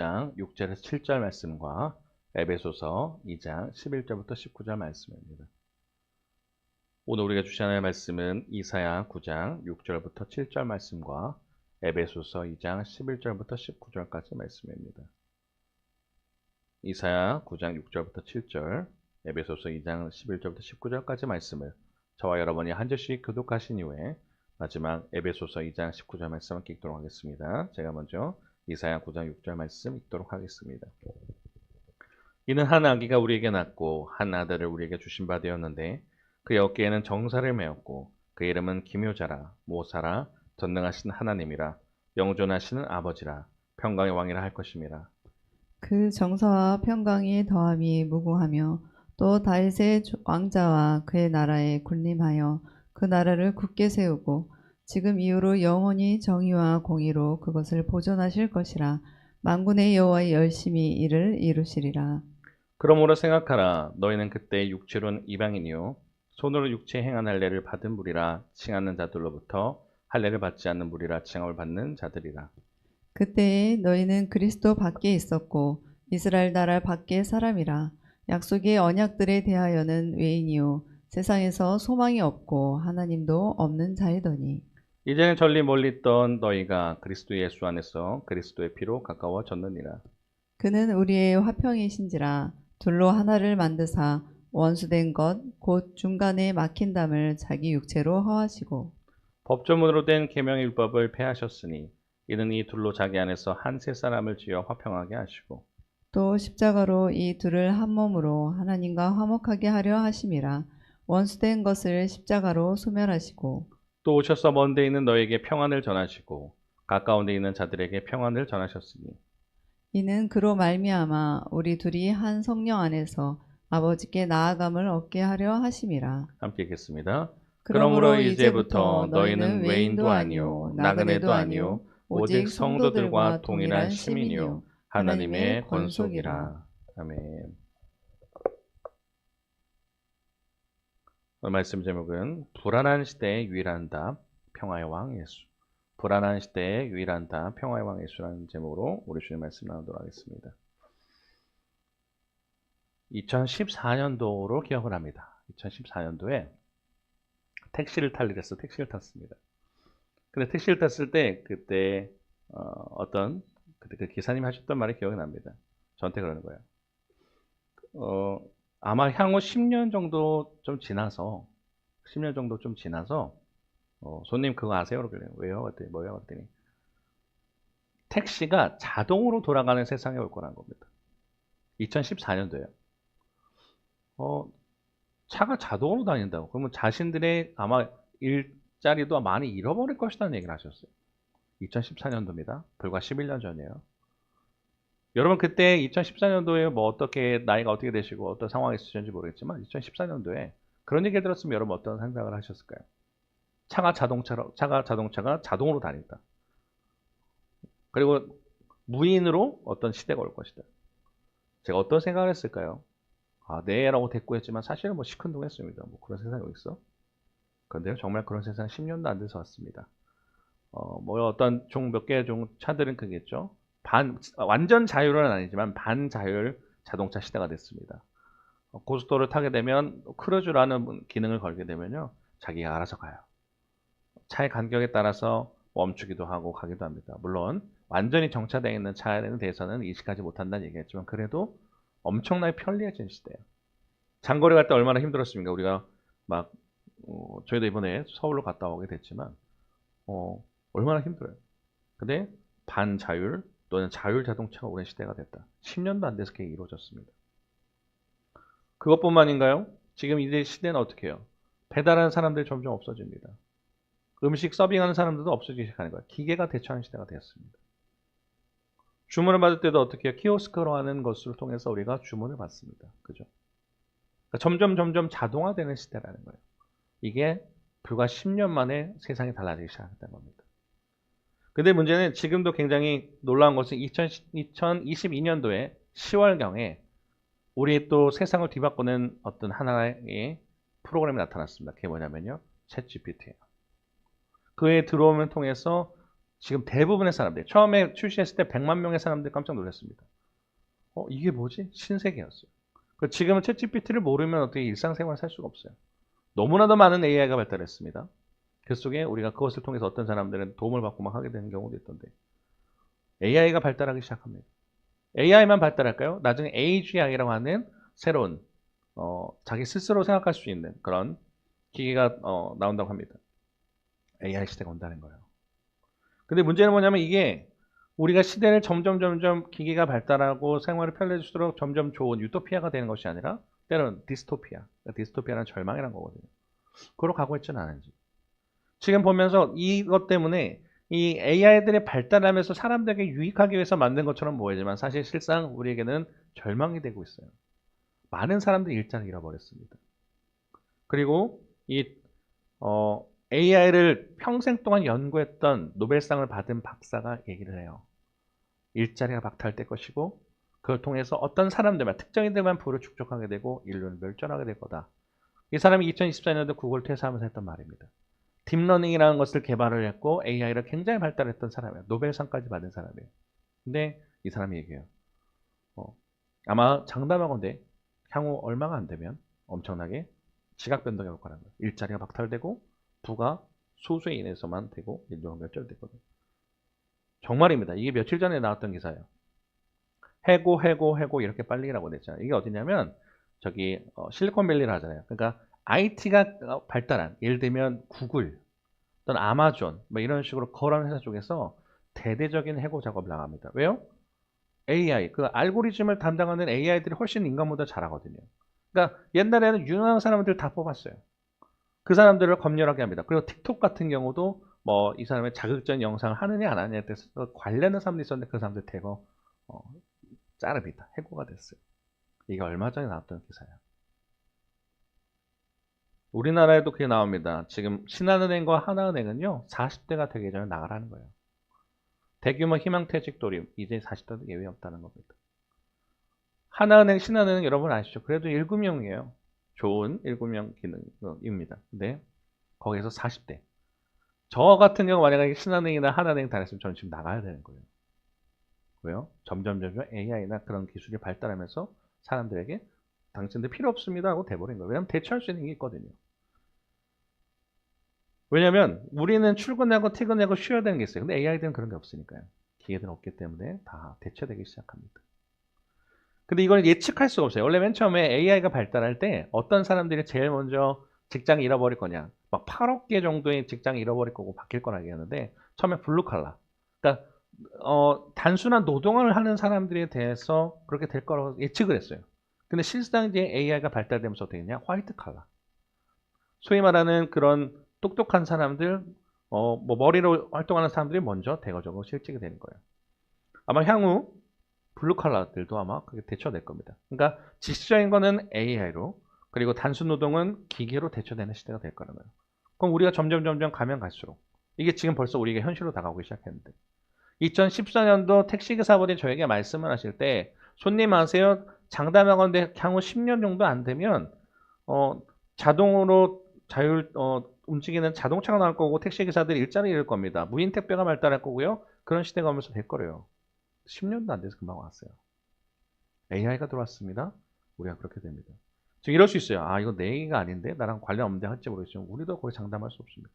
2장 6절에서 7절 말씀과 에베소서 2장 11절부터 19절 말씀입니다. 오늘 우리가 주시는 말씀은 이사야 9장 6절부터 7절 말씀과 에베소서 2장 11절부터 19절까지 말씀입니다. 이사야 9장 6절부터 7절, 에베소서 2장 11절부터 19절까지 말씀을 저와 여러분이 한 절씩 교독하신 이후에 마지막 에베소서 2장 19절 말씀 함께 읽도록 하겠습니다. 제가 먼저 이사야 9장 6절 말씀 읽도록 하겠습니다. 이는 한 아기가 우리에게 낳고 한 아들을 우리에게 주신 바 되었는데 그의 어깨에는 정사를 메었고 그의 이름은 기묘자라 모사라 전능하신 하나님이라 영존하시는 아버지라 평강의 왕이라 할 것임이라. 그 정사와 평강이 더함이 무궁하며 또 다윗의 왕자와 그의 나라에 군림하여 그 나라를 굳게 세우고 지금 이후로 영원히 정의와 공의로 그것을 보존하실 것이라. 만군의 여호와의 열심히 이를 이루시리라. 그러므로 생각하라. 너희는 그때 육체로는 이방인이요 손으로 육체 행한 할례를 받은 무리라 칭하는 자들로부터 할례를 받지 않는 무리라 칭함을 받는 자들이라. 그때에 너희는 그리스도 밖에 있었고 이스라엘 나라 밖의 사람이라. 약속의 언약들에 대하여는 외인이요 세상에서 소망이 없고 하나님도 없는 자이더니 이제는 전리 멀리 있던 너희가 그리스도 예수 안에서 그리스도의 피로 가까워졌느니라. 그는 우리의 화평이신지라. 둘로 하나를 만드사 원수된 것 곧 중간에 막힌 담을 자기 육체로 허하시고 법조문으로 된 계명의 율법을 폐하셨으니 이는 이 둘로 자기 안에서 한 세 사람을 지어 화평하게 하시고 또 십자가로 이 둘을 한 몸으로 하나님과 화목하게 하려 하심이라. 원수된 것을 십자가로 소멸하시고 또 오셔서 먼 데 있는 너에게 평안을 전하시고 가까운 데 있는 자들에게 평안을 전하셨으니 이는 그로 말미암아 우리 둘이 한 성령 안에서 아버지께 나아감을 얻게 하려 하심이라. 함께 읽겠습니다. 그러므로 그러므로 이제부터 너희는 외인도 아니요 나그네도 아니요 오직 성도들과 동일한 시민이요 하나님의 권속이라. 아멘. 오늘 말씀 제목은 불안한 시대의 유일한 답, 평화의 왕 예수. 불안한 시대의 유일한 답, 평화의 왕 예수라는 제목으로 우리 주님 말씀 나누도록 하겠습니다. 2014년도로 기억을 합니다. 2014년도에 택시를 탈 일이 있어서 택시를 탔습니다. 근데 택시를 탔을 때 그때 그때 그 기사님이 하셨던 말이 기억이 납니다. 저한테 그러는 거예요. 아마 향후 10년 정도 좀 지나서 10년 정도 좀 지나서 손님 그거 아세요? 그러길래 왜요? 그랬더니 뭐예요? 그랬더니 택시가 자동으로 돌아가는 세상에 올 거라는 겁니다. 2014년도에요. 차가 자동으로 다닌다고. 그러면 자신들의 아마 일자리도 많이 잃어버릴 것이라는 얘기를 하셨어요. 2014년도입니다. 불과 11년 전이에요. 여러분 그때 2014년도에 뭐 어떻게 나이가 어떻게 되시고 어떤 상황이 있으셨는지 모르겠지만 2014년도에 그런 얘기 들었으면 여러분 어떤 생각을 하셨을까요? 차가 자동차가 자동으로 다닌다. 그리고 무인으로 어떤 시대가 올 것이다. 제가 어떤 생각을 했을까요? 네라고 대꾸했지만 사실은 뭐 시큰둥했습니다. 뭐 그런 세상이 어딨어? 그런데요, 정말 그런 세상 10년도 안 돼서 왔습니다. 뭐 어떤 몇 개의 차들은 그겠죠. 완전 자율은 아니지만 반자율 자동차 시대가 됐습니다. 고속도로를 타게 되면 크루즈라는 기능을 걸게 되면요, 자기가 알아서 가요. 차의 간격에 따라서 멈추기도 하고 가기도 합니다. 물론 완전히 정차되어 있는 차에 대해서는 인식하지 못한다는 얘기했지만 그래도 엄청나게 편리해진 시대예요. 장거리 갈 때 얼마나 힘들었습니까? 우리가 막 저희도 이번에 서울로 갔다 오게 됐지만 얼마나 힘들어요. 근데 반자율 또는 자율 자동차가 오는 시대가 됐다. 10년도 안 돼서 그게 이루어졌습니다. 그것뿐만인가요? 지금 이제 시대는 어떻게 해요? 배달하는 사람들이 점점 없어집니다. 음식 서빙하는 사람들도 없어지기 시작하는 거예요. 기계가 대처하는 시대가 되었습니다. 주문을 받을 때도 어떻게 해요? 키오스크로 하는 것을 통해서 우리가 주문을 받습니다. 그죠? 그러니까 점점 자동화되는 시대라는 거예요. 이게 불과 10년 만에 세상이 달라지기 시작했다는 겁니다. 근데 문제는 지금도 굉장히 놀라운 것은 2022년도에 10월경에 우리 또 세상을 뒤바꾸는 어떤 하나의 프로그램이 나타났습니다. 그게 뭐냐면요, 챗GPT예요. 그에 들어오면 통해서 지금 대부분의 사람들, 처음에 출시했을 때 100만 명의 사람들이 깜짝 놀랐습니다. 이게 뭐지? 신세계였어요. 지금은 챗GPT를 모르면 어떻게 일상생활을 살 수가 없어요. 너무나도 많은 AI가 발달했습니다. 그 속에 우리가 그것을 통해서 어떤 사람들은 도움을 받고 막 하게 되는 경우도 있던데, AI가 발달하기 시작합니다. AI만 발달할까요? 나중에 AGI라고 하는 새로운 자기 스스로 생각할 수 있는 그런 기기가 나온다고 합니다. AI 시대가 온다는 거예요. 근데 문제는 뭐냐면 이게 우리가 시대를 점점 기기가 발달하고 생활을 편리해질수록 점점 좋은 유토피아가 되는 것이 아니라 때로는 디스토피아, 디스토피아는 절망이라는 거거든요. 그걸 가고 있지는 않은지. 지금 보면서 이것 때문에 이 AI들이 발달하면서 사람들에게 유익하기 위해서 만든 것처럼 보이지만 사실 실상 우리에게는 절망이 되고 있어요. 많은 사람들이 일자리를 잃어버렸습니다. 그리고 이 AI를 평생 동안 연구했던 노벨상을 받은 박사가 얘기를 해요. 일자리가 박탈될 것이고 그걸 통해서 어떤 사람들만, 특정인들만 부를 축적하게 되고 인류는 멸절하게 될 거다. 이 사람이 2024년도 구글 퇴사하면서 했던 말입니다. 딥러닝이라는 것을 개발을 했고 AI를 굉장히 발달했던 사람이에요. 노벨상까지 받은 사람이에요. 근데 이 사람이 얘기해요. 아마 장담하건대 향후 얼마가 안 되면 엄청나게 지각 변동이 올 거라는 거예요. 일자리가 박탈되고 부가 소수에 인해서만 되고 인류가 멸절되거든요. 정말입니다. 이게 며칠 전에 나왔던 기사예요. 해고 이렇게 빨리 일하고 됐잖아요. 이게 어디냐면 저기 실리콘밸리를 하잖아요. 그러니까 IT가 발달한, 예를 들면 구글 또는 아마존 뭐 이런 식으로 그런 회사 쪽에서 대대적인 해고 작업을 나갑니다. 왜요? AI, 그 알고리즘을 담당하는 AI들이 훨씬 인간보다 잘하거든요. 그러니까 옛날에는 유능한 사람들 다 뽑았어요. 그 사람들을 검열하게 합니다. 그리고 틱톡 같은 경우도 뭐 이 사람의 자극적인 영상을 하느냐 안 하느냐에 대해서 관련된 사람들이 있었는데 그 사람들 대거 자릅니다. 해고가 됐어요. 이게 얼마 전에 나왔던 기사예요. 우리나라에도 그게 나옵니다. 지금 신한은행과 하나은행은요 40대가 되기 전에 나가라는 거예요. 대규모 희망퇴직 돌입, 이제 40대도 예외 없다는 겁니다. 하나은행, 신한은행 여러분 아시죠? 그래도 1금융이에요. 좋은 1금융 기능입니다. 근데 거기에서 40대. 저 같은 경우 만약에 신한은행이나 하나은행 다녔으면 저는 지금 나가야 되는 거예요. 왜요? 점점 AI나 그런 기술이 발달하면서 사람들에게 당신들 필요 없습니다 하고 돼버린 거예요. 왜냐하면 대처할 수 있는 게 있거든요. 왜냐하면 우리는 출근하고 퇴근하고 쉬어야 되는 게 있어요. 근데 AI들은 그런 게 없으니까요. 기계들은 없기 때문에 다 대처되기 시작합니다. 근데 이걸 예측할 수가 없어요. 원래 맨 처음에 AI가 발달할 때 어떤 사람들이 제일 먼저 직장을 잃어버릴 거냐. 막 8억 개 정도의 직장을 잃어버릴 거고 바뀔 거라 얘기하는데 처음에 블루칼라. 그러니까 단순한 노동을 하는 사람들에 대해서 그렇게 될 거라고 예측을 했어요. 근데 실상 이제 AI가 발달되면서 어떻게 되냐? 화이트 칼라. 소위 말하는 그런 똑똑한 사람들, 뭐 머리로 활동하는 사람들이 먼저 대거적으로 실직이 되는 거예요. 아마 향후 블루 칼라들도 아마 그게 대처될 겁니다. 그러니까 지식적인 거는 AI로, 그리고 단순 노동은 기계로 대처되는 시대가 될 거라는 거예요. 그럼 우리가 점점 가면 갈수록 이게 지금 벌써 우리가 현실로 다가오기 시작했는데 2014년도 택시기사분이 저에게 말씀을 하실 때 손님 아세요? 장담하건대 향후 10년 정도 안 되면 자동으로 움직이는 자동차가 나올 거고 택시기사들이 일자리 잃을 겁니다. 무인 택배가 발달할 거고요. 그런 시대가 오면서 될 거래요. 10년도 안 돼서 금방 왔어요. AI가 들어왔습니다. 우리가 그렇게 됩니다. 지금 이럴 수 있어요. 아, 이거 내 얘기가 아닌데? 나랑 관련 없는데 할지 모르겠지만 우리도 거기 장담할 수 없습니다.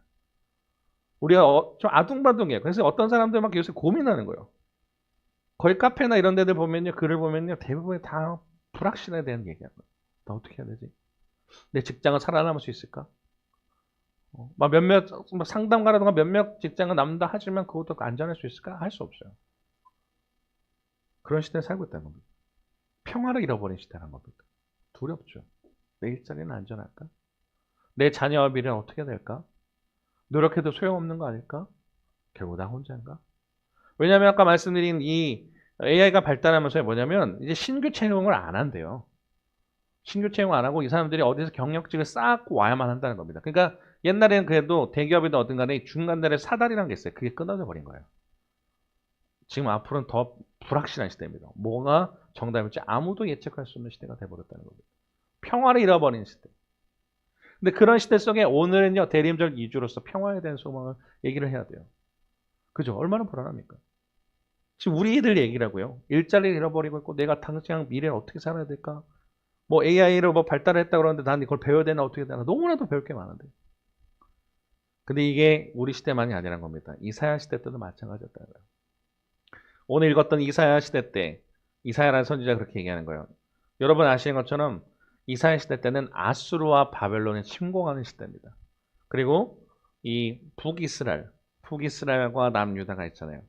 우리가 좀 아둥바둥해요. 그래서 어떤 사람들 막 요새 고민하는 거예요. 거의 카페나 이런 데들 보면요, 글을 보면요, 대부분이 다 불확실에 대한 얘기하는 거예요. 나 어떻게 해야 되지? 내 직장을 살아남을 수 있을까? 막 몇몇 상담가라든가 몇몇 직장은 남다 하지만 그것도 안전할 수 있을까? 할 수 없어요. 그런 시대에 살고 있다는 겁니다. 평화를 잃어버린 시대라는 겁니다. 두렵죠. 내 일자리는 안전할까? 내 자녀와 미래는 어떻게 될까? 노력해도 소용없는 거 아닐까? 결국 나 혼자인가? 왜냐하면 아까 말씀드린 이 AI가 발달하면서 뭐냐면 이제 신규 채용을 안 한대요. 신규 채용 안 하고 이 사람들이 어디서 경력직을 쌓고 와야만 한다는 겁니다. 그러니까 옛날에는 그래도 대기업이든 어떤 간에 중간들의 사다리라는 게 있어요. 그게 끊어져 버린 거예요. 지금 앞으로는 더 불확실한 시대입니다. 뭐가 정답일지 아무도 예측할 수 없는 시대가 돼버렸다는 겁니다. 평화를 잃어버린 시대. 근데 그런 시대 속에 오늘은요, 대림절 2주로서 평화에 대한 소망을 얘기를 해야 돼요. 그죠? 얼마나 불안합니까? 지금 우리 애들 얘기라고요. 일자리를 잃어버리고 있고 내가 당장 미래를 어떻게 살아야 될까? 뭐 AI로 뭐 발달했다 그러는데 난 이걸 배워야 되나 어떻게 되나 너무나도 배울 게 많은데. 근데 이게 우리 시대만이 아니란 겁니다. 이사야 시대 때도 마찬가지였다는 거예요. 오늘 읽었던 이사야 시대 때 이사야라는 선지자가 그렇게 얘기하는 거예요. 여러분 아시는 것처럼 이사야 시대 때는 아수르와 바벨론이 침공하는 시대입니다. 그리고 이 북이스라엘과 남유다가 있잖아요.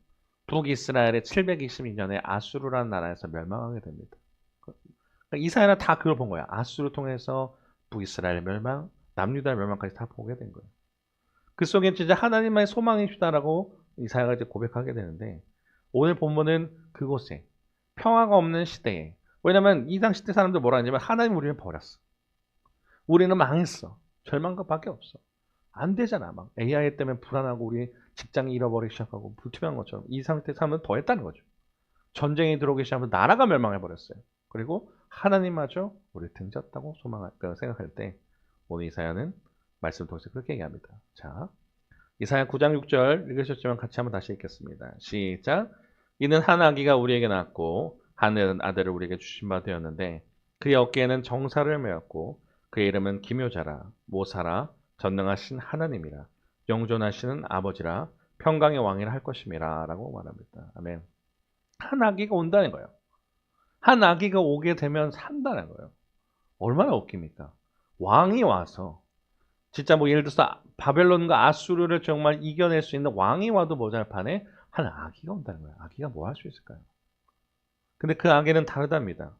북이스라엘의 722년에 아수르라는 나라에서 멸망하게 됩니다. 그러니까 이사야는 다 그걸 본 거야. 아수르 통해서 북이스라엘 멸망, 남유다 멸망까지 다 보게 된 거예요. 그 속에 진짜 하나님만의 소망이시다라고 이사야가 이제 고백하게 되는데 오늘 본문은 그곳에 평화가 없는 시대에 왜냐면 이 당시 때 사람들 뭐라 하냐면 하나님 우리를 버렸어. 우리는 망했어. 절망밖에 없어. 안 되잖아. 막 AI 때문에 불안하고 우리 직장이 잃어버리기 시작하고 불투명한 것처럼 이 상태 사람은 더 했다는 거죠. 전쟁이 들어오기 시작하면 나라가 멸망해버렸어요. 그리고 하나님마저 우리 등졌다고 생각할 때 오늘 이사야는 말씀을 통해서 그렇게 얘기합니다. 자, 이사야 9장 6절 읽으셨지만 같이 한번 다시 읽겠습니다. 시작. 이는 한 아기가 우리에게 낳았고 한 아들을 우리에게 주신 바 되었는데 그의 어깨에는 정사를 메었고 그의 이름은 기묘자라 모사라 전능하신 하나님이라 영존하시는 아버지라 평강의 왕이라 할 것임이라 라고 말합니다. 아멘. 한 아기가 온다는 거예요. 한 아기가 오게 되면 산다는 거예요. 얼마나 웃깁니까? 왕이 와서 진짜 뭐 예를 들어서 바벨론과 아수르를 정말 이겨낼 수 있는 왕이 와도 모자랄 판에 한 아기가 온다는 거예요. 아기가 뭐 할 수 있을까요? 근데 그 아기는 다르답니다.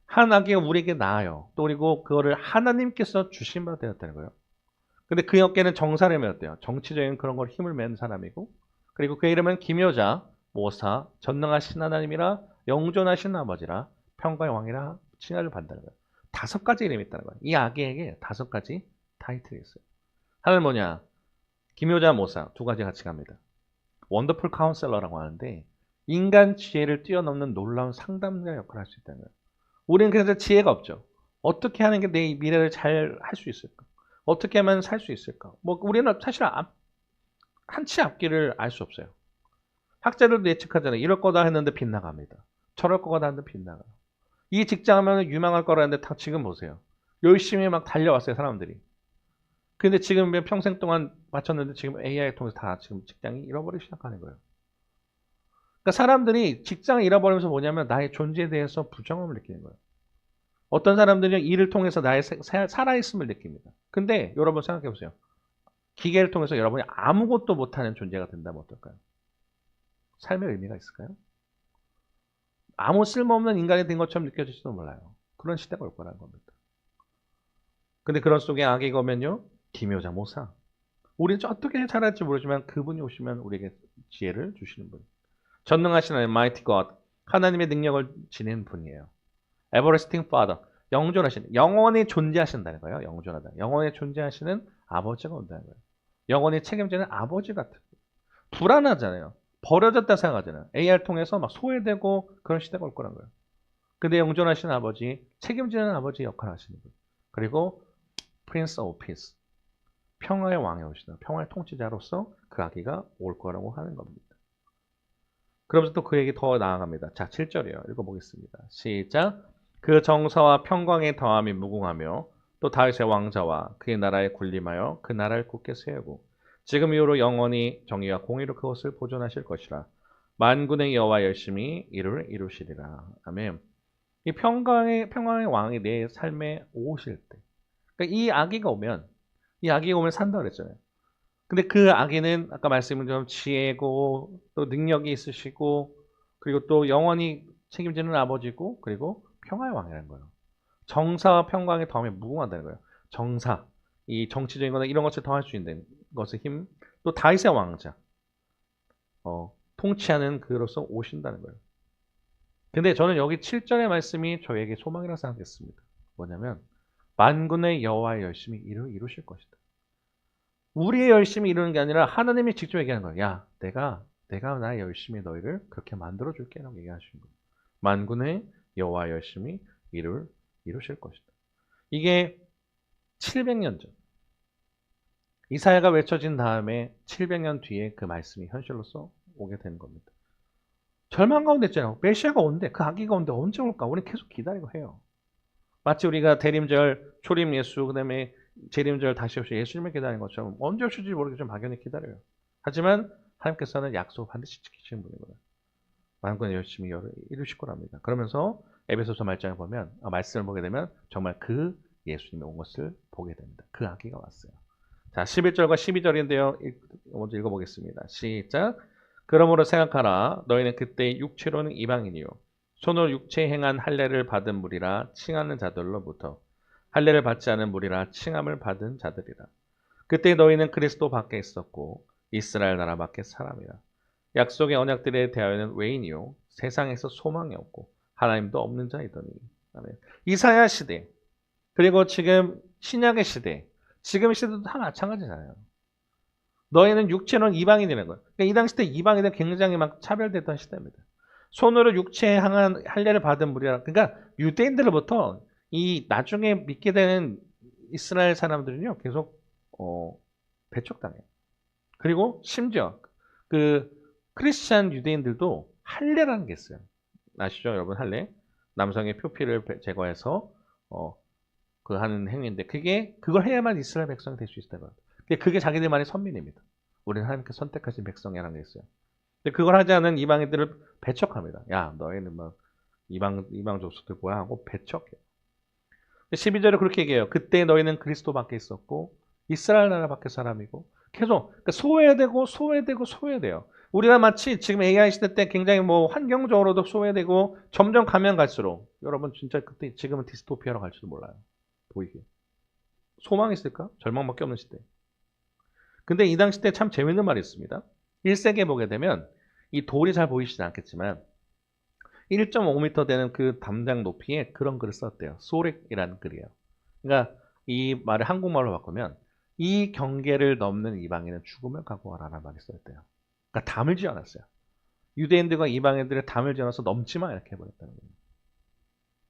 한 아기가 우리에게 나아요. 또 그리고 그거를 하나님께서 주신 바 되었다는 거예요. 근데 그 어깨는 정사를 메었대요. 정치적인 그런 걸 힘을 맨 사람이고 그리고 그의 이름은 기묘자, 모사, 전능하신 하나님이라 영존하신 아버지라 평강의 왕이라 칭하를 받는다는 거예요. 5가지 이름이 있다는 거예요. 이 아기에게 5가지 타이틀이 있어요. 하나는 뭐냐? 기묘자, 모사 2가지 같이 갑니다. 원더풀 카운셀러라고 하는데 인간 지혜를 뛰어넘는 놀라운 상담자 역할을 할 수 있다는 거예요. 우리는 그래서 지혜가 없죠. 어떻게 하는 게 내 미래를 잘 할 수 있을까? 어떻게 하면 살 수 있을까? 뭐 우리는 사실 한치 앞길을 알 수 없어요. 학자들도 예측하잖아요. 이럴 거다 했는데 빗나갑니다. 저럴 거다 했는데 빗나가요. 이 직장 하면 유망할 거라는데 다 지금 보세요. 열심히 막 달려왔어요, 사람들이. 근데 지금 평생 동안 바쳤는데 지금 AI 통해서 다 지금 직장이 잃어버리기 시작하는 거예요. 그러니까 사람들이 직장을 잃어버리면서 뭐냐면 나의 존재에 대해서 부정함을 느끼는 거예요. 어떤 사람들은 일을 통해서 나의 살아있음을 느낍니다. 근데 여러분 생각해 보세요. 기계를 통해서 여러분이 아무것도 못하는 존재가 된다면 어떨까요? 삶의 의미가 있을까요? 아무 쓸모없는 인간이 된 것처럼 느껴질지도 몰라요. 그런 시대가 올 거라는 겁니다. 근데 그런 속에 아기가 오면요. 기묘자 모사. 우리는 어떻게 살아갈지 모르지만 그분이 오시면 우리에게 지혜를 주시는 분. 전능하신 하나님, Mighty God. 하나님의 능력을 지닌 분이에요. Everlasting Father. 영존하신, 영원히 존재하신다는 거예요. 영존하다. 영원히 존재하시는 아버지가 온다는 거예요. 영원히 책임지는 아버지 같은 거예요. 불안하잖아요. 버려졌다 생각하잖아요. AR 통해서 막 소외되고 그런 시대가 올 거란 거예요. 근데 영존하신 아버지, 책임지는 아버지 역할을 하시는 분. 그리고 Prince of Peace. 평화의 왕이 오시다. 평화의 통치자로서 그 아기가 올 거라고 하는 겁니다. 그러면서 또 그 얘기 더 나아갑니다. 자, 7절이에요. 읽어보겠습니다. 시작. 그 정사와 평강에 더함이 무궁하며 또 다윗의 왕자와 그의 나라에 군림하여 그 나라를 굳게 세우고 지금 이후로 영원히 정의와 공의로 그것을 보존하실 것이라. 만군의 여호와 열심히 이를 이루시리라. 아멘. 이 평강의 왕이 내 삶에 오실 때, 그러니까 이 아기가 오면 산다 그랬잖아요. 근데 그 아기는 아까 말씀드린 것처럼 지혜고 또 능력이 있으시고 그리고 또 영원히 책임지는 아버지고 그리고 평화의 왕이라는 거예요. 정사와 평강의 더함이 무궁하다는 거예요. 정사, 이 정치적인 거나 이런 것을 더할 수 있는 것의 힘, 또 다윗의 왕자, 통치하는 그로서 오신다는 거예요. 근데 저는 여기 7절의 말씀이 저에게 소망이라 생각했습니다. 뭐냐면 만군의 여호와의 열심히 일을 이루실 것이다. 우리의 열심히 이루는 게 아니라 하나님이 직접 얘기하는 거예요. 야, 내가 나의 열심히 너희를 그렇게 만들어 줄게 라고 얘기하시는 거예요. 만군의 여호와 열심히 이루실 것이다. 이게 700년 전. 이사야가 외쳐진 다음에 700년 뒤에 그 말씀이 현실로서 오게 되는 겁니다. 절망 가운데 있잖아요. 메시아가 온대. 그 아기가 온대. 언제 올까? 우리는 계속 기다리고 해요. 마치 우리가 대림절, 초림 예수, 그 다음에 재림절 다시 오실 예수님을 기다리는 것처럼 언제 오실지 모르겠지만 막연히 기다려요. 하지만 하나님께서는 약속 반드시 지키시는 분이거든요. 마음껏 열심히 이루실 거랍니다. 그러면서 에베소서 말장을 보면, 말씀을 보게 되면 정말 그 예수님이 온 것을 보게 됩니다. 그 아기가 왔어요. 자, 11절과 12절인데요. 먼저 읽어보겠습니다. 시작. 그러므로 생각하라. 너희는 그때 육체로는 이방인이요. 손으로 육체에 행한 할례를 받은 무리라 칭하는 자들로부터 할례를 받지 않은 무리라 칭함을 받은 자들이라. 그때 너희는 그리스도 밖에 있었고 이스라엘 나라 밖에 사람이라. 약속의 언약들에 대하여는 외인이요 세상에서 소망이 없고 하나님도 없는 자이더니. 아멘. 이사야 시대 그리고 지금 신약의 시대 지금 시대도 다 마찬가지잖아요. 너희는 육체는 이방인이라는 거예요. 그러니까 이 당시 때 이방인은 굉장히 막 차별됐던 시대입니다. 손으로 육체에 향한 할례를 받은 무리라. 그러니까 유대인들로부터 이 나중에 믿게 되는 이스라엘 사람들은요 계속 배척당해요. 그리고 심지어 그 크리스찬 유대인들도 할례라는 게 있어요. 아시죠, 여러분? 할례. 남성의 표피를 제거해서 그 하는 행위인데 그걸 해야만 이스라엘 백성이 될 수 있다고 합니다. 그게 자기들만의 선민입니다. 우리는 하나님께 선택하신 백성이라는 게 있어요. 근데 그걸 하지 않은 이방인들을 배척합니다. 야, 너희는 막 이방 족속들 뭐야 하고 배척해. 12절에 그렇게 얘기해요. 그때 너희는 그리스도 밖에 있었고 이스라엘 나라 밖에 사람이고 계속 그러니까 소외돼요. 우리가 마치 지금 AI 시대 때 굉장히 뭐 환경적으로도 소외되고 점점 가면 갈수록 여러분 진짜 그때 지금은 디스토피아로 갈지도 몰라요. 보이게. 소망이 있을까? 절망밖에 없는 시대. 근데 이 당시 때 참 재밌는 말이 있습니다. 1세기에 보게 되면 이 돌이 잘 보이시지 않겠지만 1.5m 되는 그 담장 높이에 그런 글을 썼대요. 소렉이라는 글이에요. 그러니까 이 말을 한국말로 바꾸면 이 경계를 넘는 이방인은 죽음을 각오하라는 말이 써있대요. 그러니까 담을 지어놨어요. 유대인들과 이방인들의 담을 지어놔서 넘지 마 이렇게 해버렸다는 거예요.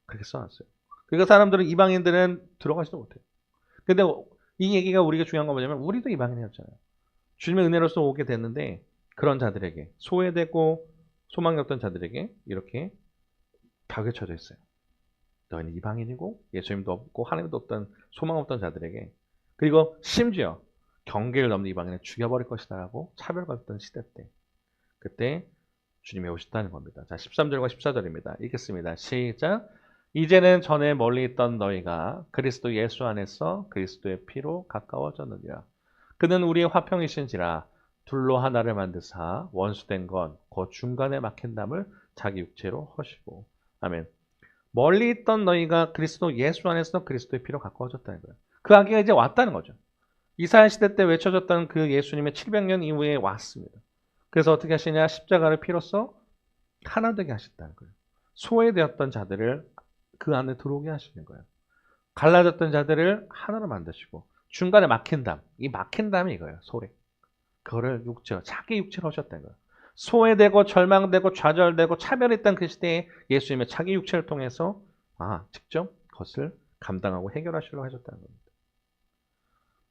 그렇게 써놨어요. 그러니까 사람들은 이방인들은 들어가지도 못해요. 근데 이 얘기가 우리가 중요한 건 뭐냐면 우리도 이방인이었잖아요. 주님의 은혜로서 오게 됐는데 그런 자들에게 소외되고 소망이 없던 자들에게 이렇게 벽에 쳐져 있어요. 너희는 이방인이고 예수님도 없고 하나님도 없던 소망 없던 자들에게 그리고 심지어 경계를 넘는 이방인을 죽여버릴 것이다라고 차별받던 시대 때 그때 주님이 오셨다는 겁니다. 자, 13절과 14절입니다. 읽겠습니다. 시작. 이제는 전에 멀리 있던 너희가 그리스도 예수 안에서 그리스도의 피로 가까워졌느니라. 그는 우리의 화평이신지라 둘로 하나를 만드사 원수된 건 그 중간에 막힌 담을 자기 육체로 허시고. 아멘. 멀리 있던 너희가 그리스도 예수 안에서 그리스도의 피로 가까워졌다는 거예요. 그 아기가 이제 왔다는 거죠. 이사야 시대 때 외쳐졌던 그 예수님의 700년 이후에 왔습니다. 그래서 어떻게 하시냐? 십자가를 피로써 하나 되게 하셨다는 거예요. 소외되었던 자들을 그 안에 들어오게 하시는 거예요. 갈라졌던 자들을 하나로 만드시고 중간에 막힌 담, 이 막힌 담이 이거예요. 소리. 그거를 자기 육체로 하셨다는 거예요. 소외되고 절망되고 좌절되고 차별했던 그 시대에 예수님의 자기 육체를 통해서 직접 그것을 감당하고 해결하시려고 하셨다는 겁니다.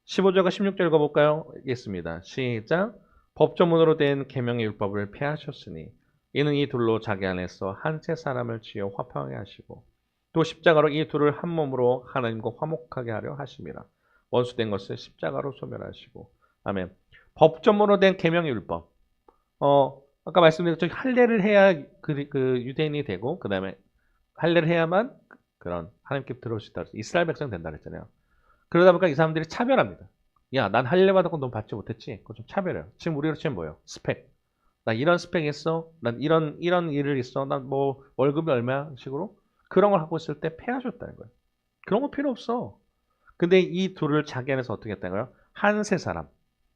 15절과 16절 읽어볼까요? 읽겠습니다. 시작. 법조문으로 된 계명의 율법을 폐하셨으니 이는 이 둘로 자기 안에서 한 채 사람을 지어 화평하게 하시고 또 십자가로 이 둘을 한 몸으로 하나님과 화목하게 하려 하심이라. 원수된 것을 십자가로 소멸하시고. 아멘. 법조문으로 된 계명의 율법. 아까 말씀드렸죠. 할례를 해야 그 유대인이 되고 그 다음에 할례를 해야만 그런 하나님께 들어오시다. 이스라엘 백성 된다 그랬잖아요. 그러다 보니까 이 사람들이 차별합니다. 야, 난 할례 받았고 넌 받지 못했지? 그거 좀 차별해요. 지금 우리로 치면 뭐예요? 스펙. 나 이런 스펙 있어. 난 이런 일을 있어. 난 뭐 월급이 얼마야? 식으로 그런 걸 하고 있을 때 패하셨다는 거예요. 그런 거 필요 없어. 근데 이 둘을 자기 안에서 어떻게 했다는 거예요? 한 세 사람.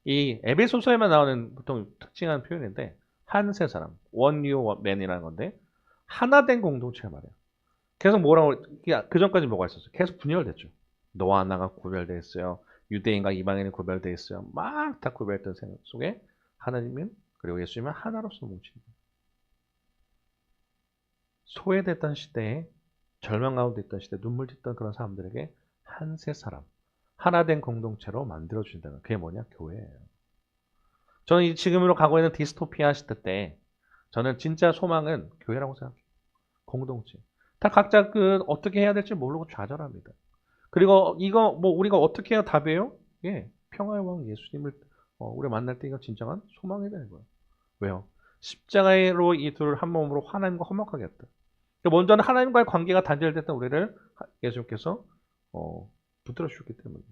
이 에베소서에만 나오는 보통 특징한 표현인데 한 세 사람. one new man이라는 건데 하나 된 공동체 말이에요. 계속 뭐라고 그 전까지 뭐가 있었어요? 계속 분열됐죠. 너와 나가 구별되어 있어요. 유대인과 이방인이 구별되어 있어요. 막 다 구별했던 생각 속에 하나님은 그리고 예수님은 하나로서 뭉친 거예요. 소외됐던 시대에 절망 가운데 있던 시대 눈물 짓던 그런 사람들에게 한 세 사람 하나된 공동체로 만들어 주신다는 그게 뭐냐? 교회예요. 저는 이 지금으로 가고 있는 디스토피아 시대 때 저는 진짜 소망은 교회라고 생각해요. 공동체. 다 각자 어떻게 해야 될지 모르고 좌절합니다. 그리고 이거 뭐 우리가 어떻게 해야 답이에요? 예, 평화의 왕 예수님을 우리 만날 때 이거 진정한 소망이 되는 거예요. 왜요? 십자가로 이 둘을 한 몸으로 하나님과 화목하게 했다. 먼저는 하나님과의 관계가 단절됐던 우리를 예수님께서 붙들어 주셨기 때문에.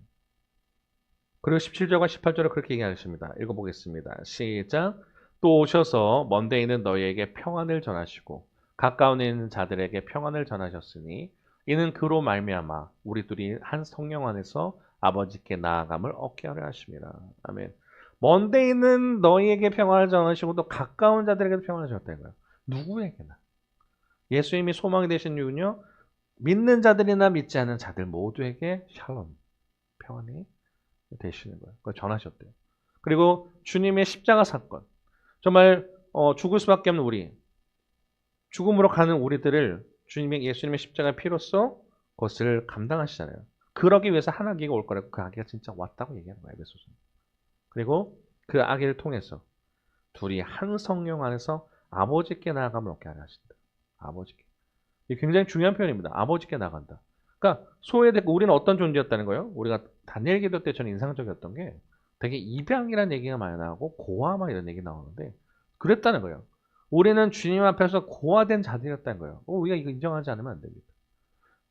그리고 17절과 18절을 그렇게 얘기하십니다. 읽어보겠습니다. 시작. 또 오셔서 먼데 있는 너희에게 평안을 전하시고 가까운 데 있는 자들에게 평안을 전하셨으니 이는 그로 말미암아 우리 둘이 한 성령 안에서 아버지께 나아감을 얻게 하려 하심이라. 아멘. 먼데 있는 너희에게 평안을 전하시고 또 가까운 자들에게도 평안을 전했다는 거예요. 누구에게나. 예수님이 소망이 되신 이유는요. 믿는 자들이나 믿지 않는 자들 모두에게 샬롬, 평안이 되시는 거예요. 그걸 전하셨대요. 그리고 주님의 십자가 사건. 정말 죽을 수밖에 없는 우리. 죽음으로 가는 우리들을 예수님의 십자가 피로써 그것을 감당하시잖아요. 그러기 위해서 한 아기가 올 거라고 그 아기가 진짜 왔다고 얘기하는 거예요. 에베소서. 그리고 그 아기를 통해서 둘이 한 성령 안에서 아버지께 나아감을 얻게 하려 하신다. 아버지께. 이게 굉장히 중요한 표현입니다. 아버지께 나간다. 그러니까 소외되고 우리는 어떤 존재였다는 거예요? 우리가 다니엘 기도 때 저는 인상적이었던 게 되게 입양이라는 얘기가 많이 나오고 고아마 이런 얘기 나오는데 그랬다는 거예요. 우리는 주님 앞에서 고아된 자들이었다는 거예요. 우리가 이거 인정하지 않으면 안 됩니다.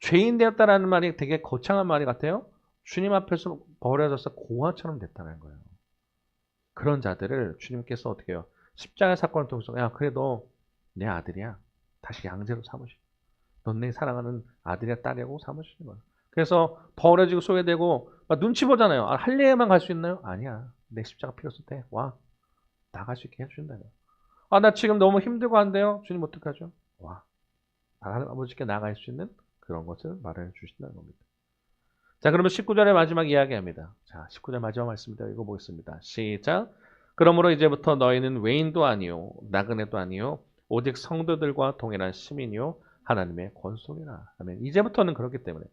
죄인 되었다라는 말이 되게 거창한 말이 같아요. 주님 앞에서 버려져서 고아처럼 됐다는 거예요. 그런 자들을 주님께서 어떻게 해요? 십자가 사건을 통해서 야 그래 너 내 아들이야. 다시 양제로 삼으시고 넌 내 사랑하는 아들이야 딸이라고 삼으시는 거예요. 그래서 버려지고 소외되고 막 눈치 보잖아요. 아, 할례에만 갈 수 있나요? 아니야. 내 십자가 필요했을 때 와. 나갈 수 있게 해준다요. 아, 나 지금 너무 힘들고 한데요. 주님 어떡하죠? 와. 하나님 아버지께 나갈 수 있는 그런 것을 말해 주신다는 겁니다. 자, 그러면 19절의 마지막 이야기합니다. 자, 19절 마지막 말씀입니다. 읽어보겠습니다. 시작. 그러므로 이제부터 너희는 외인도 아니요 나그네도 아니요 오직 성도들과 동일한 시민이요 하나님의 권속이라. 아멘. 이제부터는 그렇기 때문에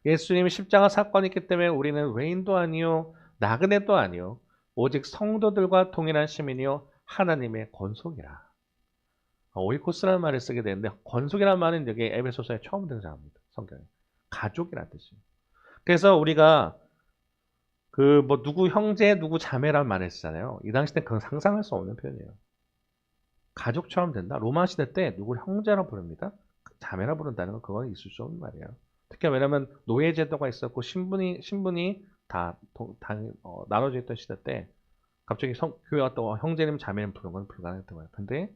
예수님의 십자가 사건이 있기 때문에 우리는 외인도 아니요 나그네도 아니요 오직 성도들과 동일한 시민이요 하나님의 권속이라. 오이코스라는 말을 쓰게 되는데 권속이라는 말은 여기 에베소서에 처음 등장합니다. 성경에. 가족이라는 뜻이에요. 그래서 우리가 누구 형제 누구 자매라는 말을 쓰잖아요. 이 당시 때 그건 상상할 수 없는 표현이에요. 가족처럼 된다. 로마 시대 때 누구를 형제라 부릅니다. 자매라 부른다는 건 그건 있을 수 없는 말이에요. 특히 왜냐하면 노예 제도가 있었고 신분이 다 나눠져 있던 시대 때 갑자기 교회 왔다고 형제님 자매님 부르는 건 불가능했던 거예요. 근데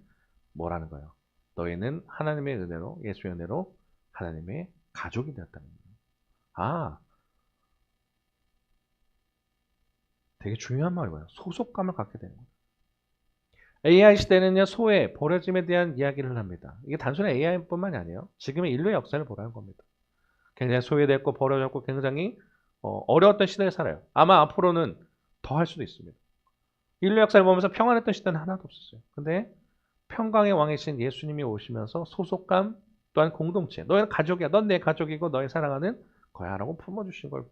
뭐라는 거예요? 너희는 하나님의 은혜로 예수의 은혜로 하나님의 가족이 되었다는 거예요. 아, 되게 중요한 말이에요. 소속감을 갖게 되는 거예요. AI 시대는요, 소외, 버려짐에 대한 이야기를 합니다. 이게 단순히 AI뿐만이 아니에요. 지금의 인류의 역사를 보라는 겁니다. 굉장히 소외됐고 버려졌고 굉장히 어려웠던 시대를 살아요. 아마 앞으로는 더 할 수도 있습니다. 인류 역사를 보면서 평안했던 시대는 하나도 없었어요. 근데 평강의 왕이신 예수님이 오시면서 소속감 또한 공동체. 너희는 가족이야. 넌 내 가족이고 너희 사랑하는 거야 라고 품어주신 걸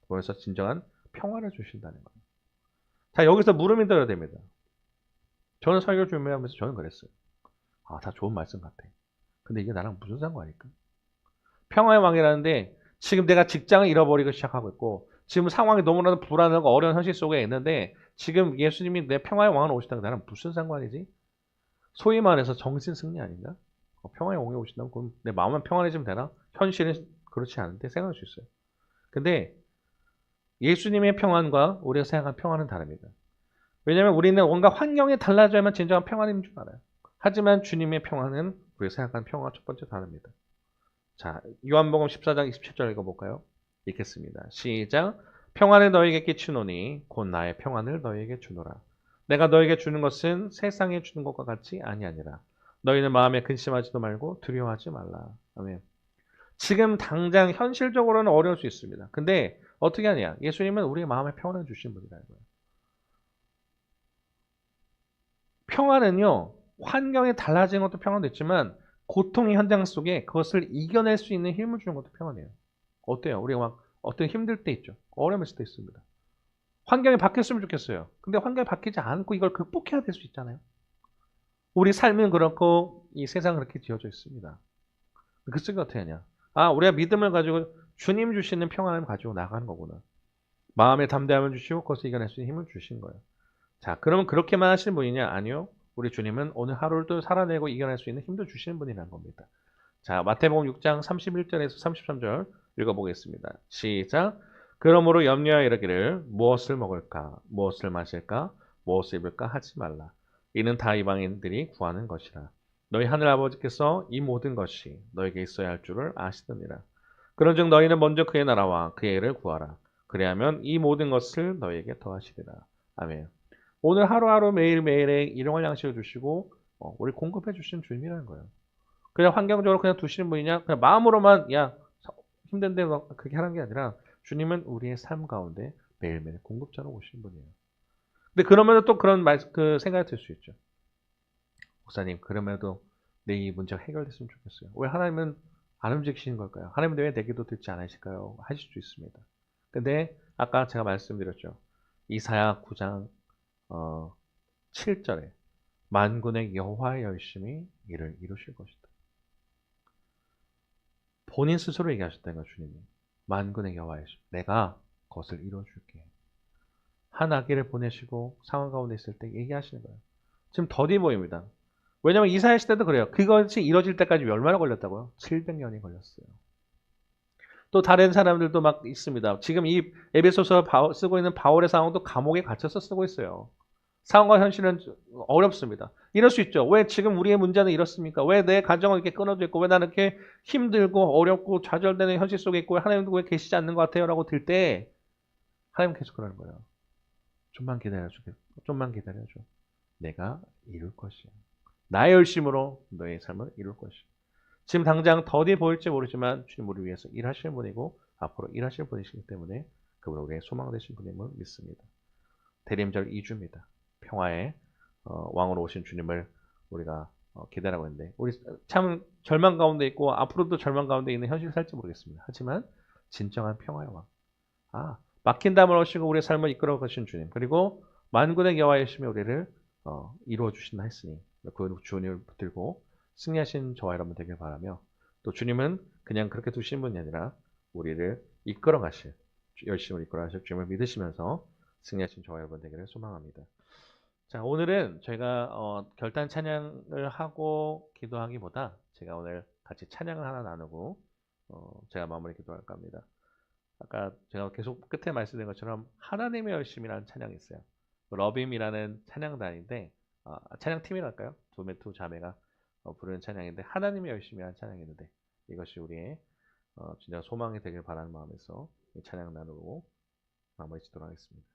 보면서 진정한 평화를 주신다는 거예요. 자, 여기서 물음이 들어야 됩니다. 저는 설교 준비하면서 저는 그랬어요. 아, 다 좋은 말씀 같아. 근데 이게 나랑 무슨 상관일까? 평화의 왕이라는데 지금 내가 직장을 잃어버리고 시작하고 있고 지금 상황이 너무나도 불안하고 어려운 현실 속에 있는데 지금 예수님이 내 평화의 왕을 오시다가 나랑 무슨 상관이지? 소위 말해서 정신 승리 아닌가? 평화의 왕이 오신다면 그럼 내 마음만 평안해지면 되나? 현실은 그렇지 않은데 생각할 수 있어요. 근데 예수님의 평안과 우리가 생각하는 평안은 다릅니다. 왜냐하면 우리는 온갖 환경이 달라져야만 진정한 평안인 줄 알아요. 하지만 주님의 평안은 우리가 생각하는 평안과 첫 번째 다릅니다. 자, 요한복음 14장 27절 읽어볼까요? 읽겠습니다. 시작. 평안을 너에게 끼치노니 곧 나의 평안을 너에게 주노라. 내가 너에게 주는 것은 세상에 주는 것과 같이 아니하니라. 너희는 마음에 근심하지도 말고 두려워하지 말라. 아멘. 지금 당장 현실적으로는 어려울 수 있습니다. 근데 어떻게 하냐? 예수님은 우리의 마음에 평안을 주신 분이라는 거예요. 평안은요, 환경이 달라지는 것도 평안도 있지만 고통의 현장 속에 그것을 이겨낼 수 있는 힘을 주는 것도 평안이에요. 어때요? 우리가 막 어떤 힘들 때 있죠. 어려움이 있을 때 있습니다. 환경이 바뀌었으면 좋겠어요. 근데 환경이 바뀌지 않고 이걸 극복해야 될 수 있잖아요. 우리 삶은 그렇고 이 세상은 그렇게 지어져 있습니다. 그 속에 어떻게 하냐? 아, 우리가 믿음을 가지고 주님 주시는 평안을 가지고 나가는 거구나. 마음의 담대함을 주시고 그것을 이겨낼 수 있는 힘을 주신 거예요. 자, 그러면 그렇게만 하시는 분이냐? 아니요. 우리 주님은 오늘 하루를 또 살아내고 이겨낼 수 있는 힘도 주시는 분이라는 겁니다. 자, 마태복음 6장 31절에서 33절 읽어보겠습니다. 시작. 그러므로 염려하여 이르기를 무엇을 먹을까, 무엇을 마실까, 무엇을 입을까 하지 말라. 이는 다 이방인들이 구하는 것이라. 너희 하늘 아버지께서 이 모든 것이 너에게 있어야 할 줄을 아시느니라. 그런즉 너희는 먼저 그의 나라와 그의 의를 구하라. 그리하면 이 모든 것을 너희에게 더하시리라. 아멘. 오늘 하루하루 매일매일의 일용할 양식을 주시고 우리 공급해 주신 주님이라는 거예요. 그냥 환경적으로 그냥 두시는 분이냐? 그냥 마음으로만 야 힘든데 그렇게 하는 게 아니라 주님은 우리의 삶 가운데 매일매일 공급자로 오시는 분이에요. 근데 그러면 또 그런 그 생각이 들 수 있죠. 목사님, 그럼에도 내 이 문제가 해결됐으면 좋겠어요. 왜 하나님은 안 움직이시는 걸까요? 하나님은 왜 내 기도 듣지 않으실까요? 하실 수 있습니다. 근데 아까 제가 말씀드렸죠. 이사야 9장 7절에 만군의 여호와의 열심히 이를 이루실 것이다. 본인 스스로 얘기하셨다는 거예요. 주님이. 만군의 여호와의 열심. 내가 그것을 이루어줄게. 한 아기를 보내시고 상황 가운데 있을 때 얘기하시는 거예요. 지금 더디 보입니다. 왜냐하면 이사야 시대도 그래요. 그것이 이루어질 때까지 얼마나 걸렸다고요? 700년이 걸렸어요. 또 다른 사람들도 막 있습니다. 지금 이 에베소서 쓰고 있는 바울의 상황도 감옥에 갇혀서 쓰고 있어요. 상황과 현실은 어렵습니다. 이럴 수 있죠. 왜 지금 우리의 문제는 이렇습니까? 왜 내 가정은 이렇게 끊어져 있고 왜 나는 이렇게 힘들고 어렵고 좌절되는 현실 속에 있고 하나님도 왜 계시지 않는 것 같아요? 라고 들 때 하나님 계속 그러는 거예요. 좀만 기다려줘. 좀만 기다려줘. 내가 이룰 것이야. 나의 열심으로 너의 삶을 이룰 것이야. 지금 당장 더디 보일지 모르지만 주님 우리 위해서 일하시는 분이고 앞으로 일하실 분이시기 때문에 그분 우리의 소망 되신 분임을 믿습니다. 대림절 2주입니다. 평화의 왕으로 오신 주님을 우리가 기다리고 있는데 우리 참 절망 가운데 있고 앞으로도 절망 가운데 있는 현실을 살지 모르겠습니다. 하지만 진정한 평화의 왕. 막힌 담을 오시고 우리의 삶을 이끌어 가신 주님 그리고 만군의 여호와이시며 우리를 이루어 주신다 했으니 그 주님을 붙들고 승리하신 저와 여러분 되길 바라며 또 주님은 그냥 그렇게 두신 분이 아니라 우리를 이끌어 가실 열심을 이끌어 가실 주님을 믿으시면서 승리하신 저와 여러분 되기를 소망합니다. 자, 오늘은 저희가 결단 찬양을 하고 기도하기보다 제가 오늘 같이 찬양을 하나 나누고 제가 마무리 기도할까 합니다. 아까 제가 계속 끝에 말씀드린 것처럼 하나님의 열심이라는 찬양이 있어요. 러빔이라는 찬양단인데 찬양팀이랄까요? 두 자매가 부르는 찬양인데 하나님의 열심이라는 찬양이 있는데 이것이 우리의 진짜 소망이 되길 바라는 마음에서 이 찬양 나누고 마무리 짓도록 하겠습니다.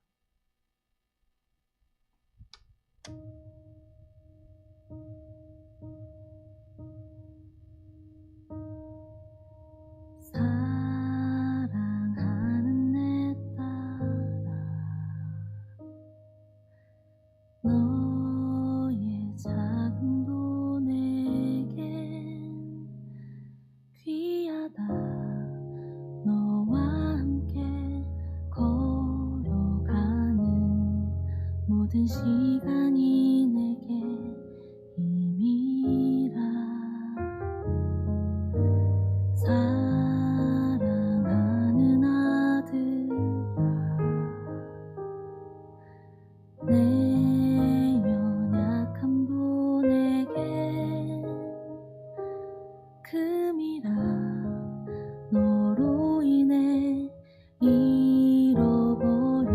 사랑하는 내 딸아 너의 작은 돈에겐 귀하다 너와 함께 걸어가는 모든 시간이 내게 힘이라 사랑하는 아들아 내 연약한 돈에게 금이라 너로 인해 잃어버린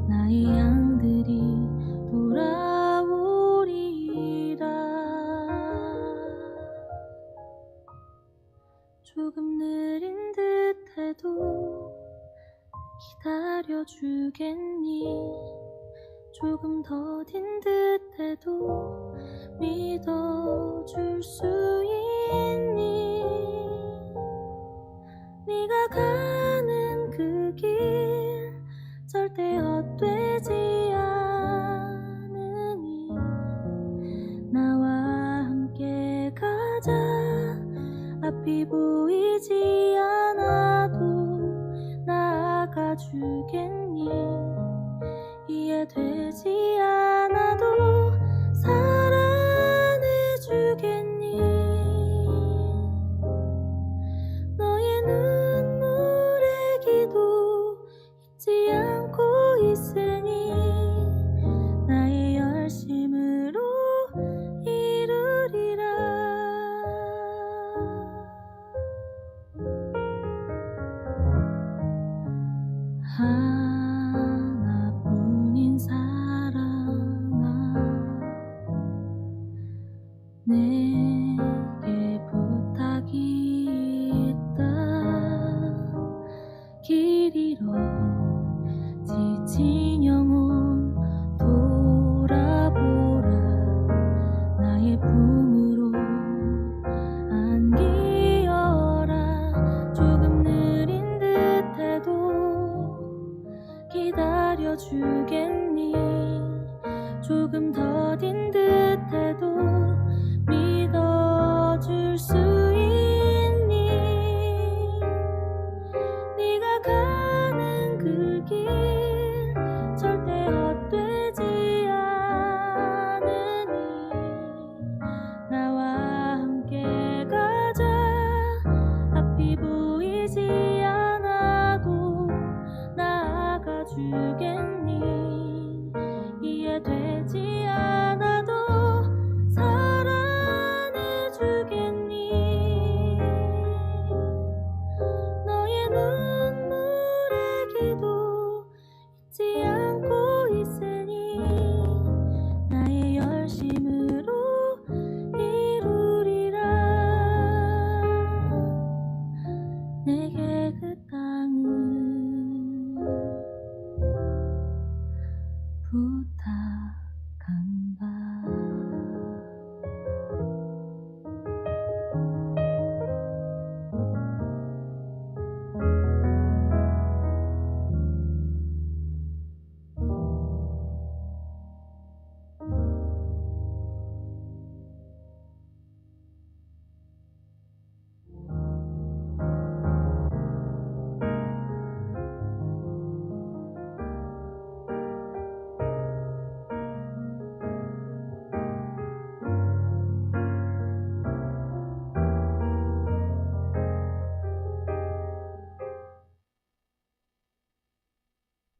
나의 양들이 돌아오리라 조금 느린 듯해도 기다려주겠니 조금 더딘 듯해도 믿어줄 수 있니 네가 가는 그 길 절대 헛되지 않으니 나와 함께 가자 앞이 보이지 않아도 나아가 주겠니? 이해되지 않아도 사랑해 주겠니? 너의 눈물의 기도 잊지 않고 있으니 나의 열심으로 이루리라. 하나뿐인 사랑아, 내게 부탁이 있다. 길 잃어 지친 영혼 돌아보라. 나의 품으로 안기어라. 조금 느린 듯해도 기다려 주겠니? 조금 더딘 듯해도 믿어줄 수 있니? 네가 가는 그 길 절대 헛되지 않으니 나와 함께 가자. 앞이 보이지 않아도 나아가 주겠니? 이해되지 않아도 사랑해 주겠니? 너의 눈물의 기도 잊지 않고 있으니 나의 열심으로 이루리라. 내게 그 땅을 부탁한다.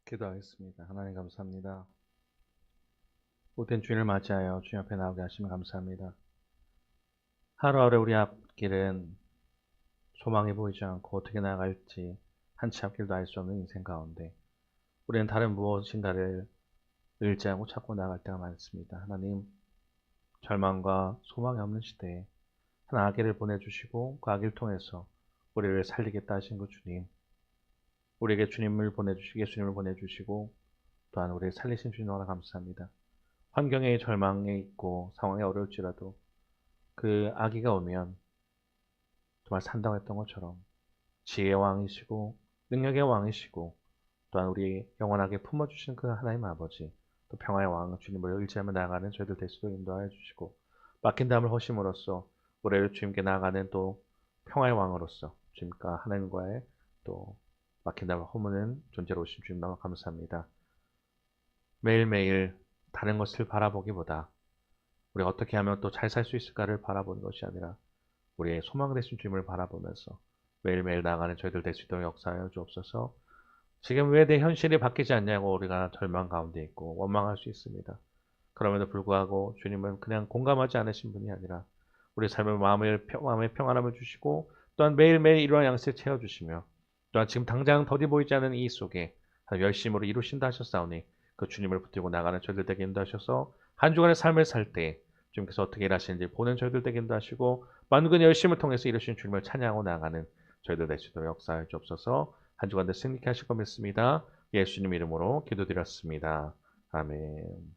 기도하겠습니다. 하나님 감사합니다. 못된 주인을 맞이하여 주님 앞에 나오게 하시면 감사합니다. 하루하루 우리 앞길은 소망이 보이지 않고 어떻게 나아갈지 한치 앞길도 알 수 없는 인생 가운데 우리는 다른 무엇인가를 의지하고 찾고 나아갈 때가 많습니다. 하나님, 절망과 소망이 없는 시대에 한 아기를 보내주시고 그 아기를 통해서 우리를 살리겠다 하신 그 주님, 우리에게 예수님을 보내주시고 또한 우리를 살리신 주님 너무나 감사합니다. 환경에 절망에 있고 상황이 어려울지라도 그 아기가 오면 정말 산다고 했던 것처럼 지혜의 왕이시고 능력의 왕이시고 또한 우리 영원하게 품어주신 그 하나님 아버지, 또 평화의 왕 주님을 의지하며 나아가는 저희들 될 수 있도록 인도하여 주시고, 맡긴 다음을 허심으로써 우리를 주님께 나아가는 또 평화의 왕으로서 주님과 하나님과의 또 맡긴 다음을 허무는 존재로 오신 주님 너무 감사합니다. 매일매일 다른 것을 바라보기보다 우리가 어떻게 하면 또 잘 살 수 있을까를 바라보는 것이 아니라 우리의 소망 되신 주님을 바라보면서 매일매일 나아가는 저희들 될 수 있도록 역사하여 주옵소서. 지금 왜 내 현실이 바뀌지 않냐고 우리가 절망 가운데 있고 원망할 수 있습니다. 그럼에도 불구하고 주님은 그냥 공감하지 않으신 분이 아니라 우리 삶의 마음의 평안함을 주시고 또한 매일매일 이러한 양식을 채워주시며 또한 지금 당장 더디 보이지 않는 이 속에 열심으로 이루신다 하셨사오니 그 주님을 붙들고 나가는 저희들 되게 인도하셔서 한 주간의 삶을 살 때 주님께서 어떻게 일하시는지 보는 저희들 되게 인도하시고 만군의 열심을 통해서 이루신 주님을 찬양하고 나가는 저희들 될 수 있도록 역사해 주옵소서. 한 주간도 승리케 하실 거 믿습니다. 예수님 이름으로 기도드렸습니다. 아멘.